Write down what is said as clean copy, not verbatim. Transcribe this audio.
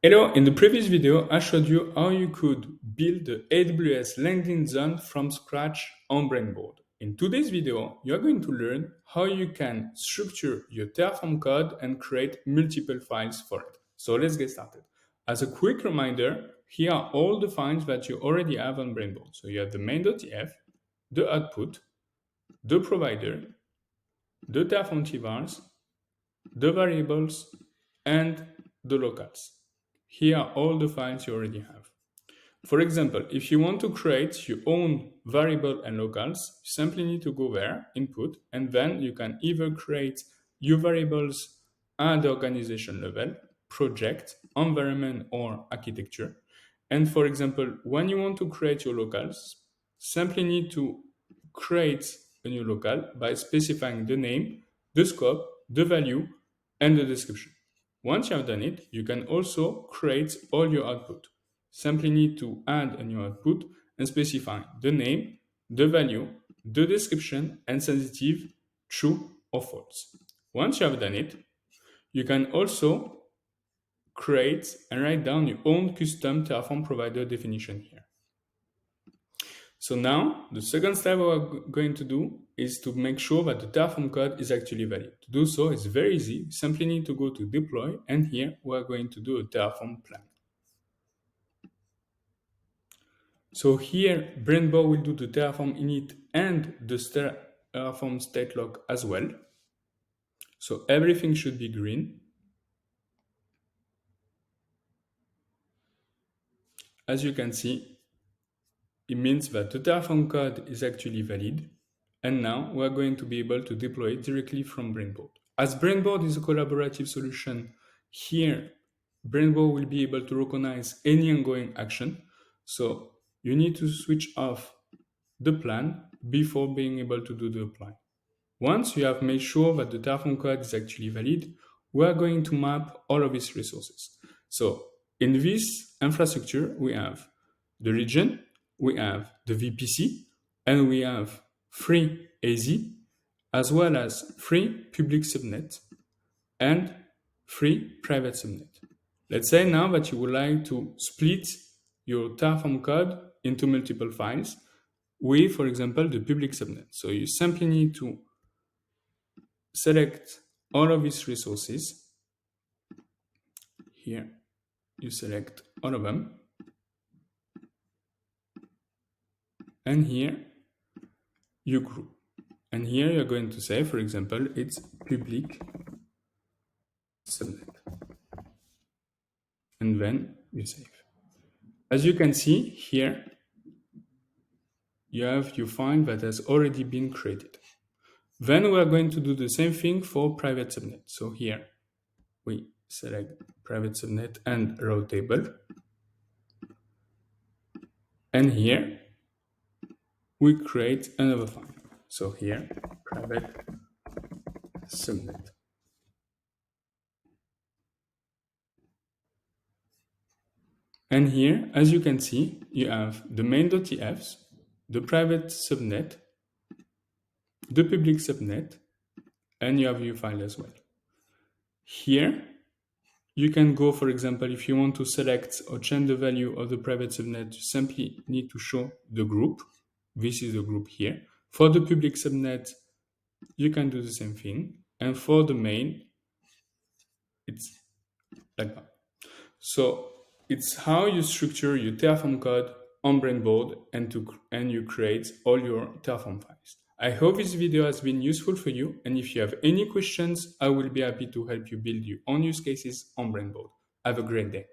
Hello, in the previous video, I showed you how you could build the AWS landing zone from scratch on Brainboard. In today's video, you're going to learn how you can structure your Terraform code and create multiple files for it. So let's get started. As a quick reminder, here are all the files that you already have on Brainboard. So you have the main.tf, the output, the provider, the Terraform tvars, the variables, and the locals. Here are all the files you already have. For example, if you want to create your own variable and locals, you simply need to go there, input, and then you can either create your variables at the organization level, project, environment, or architecture. And for example, when you want to create your locals, simply need to create a new local by specifying the name, the scope, the value, and the description. Once you have done it, you can also create all your output. Simply need to add a new output and specify the name, the value, the description, and sensitive, true or false. Once you have done it, you can also create and write down your own custom Terraform provider definition here. So now, the second step we're going to do is to make sure that the Terraform code is actually valid. To do so, it's very easy. You simply need to go to deploy, and here we're going to do a Terraform plan. So here, Brainboard will do the Terraform init and the Terraform state log as well. So everything should be green. As you can see, it means that the Terraform code is actually valid. And now we're going to be able to deploy it directly from Brainboard. As Brainboard is a collaborative solution, here Brainboard will be able to recognize any ongoing action. So you need to switch off the plan before being able to do the apply. Once you have made sure that the Terraform code is actually valid, we are going to map all of its resources. So in this infrastructure, we have the region, we have the VPC, and we have 3 AZ, as well as 3 public subnet and 3 private subnet. Let's say now that you would like to split your Terraform code into multiple files with, for example, the public subnet. So you simply need to select all of these resources. Here, you select all of them. And here, you group. And here you're going to say, for example, it's public subnet. And then you save. As you can see here, you have your file that has already been created. Then we are going to do the same thing for private subnet. So here we select private subnet and route table. And here we create another file. So here, private subnet. And here, as you can see, you have the main.tfs, the private subnet, the public subnet, and you have your file as well. Here, you can go, for example, if you want to select or change the value of the private subnet, you simply need to show the group. This is the group here. For the public subnet, you can do the same thing. And for the main, it's like that. So it's how you structure your Terraform code on Brainboard and you create all your Terraform files. I hope this video has been useful for you, and if you have any questions, I will be happy to help you build your own use cases on Brainboard. Have a great day.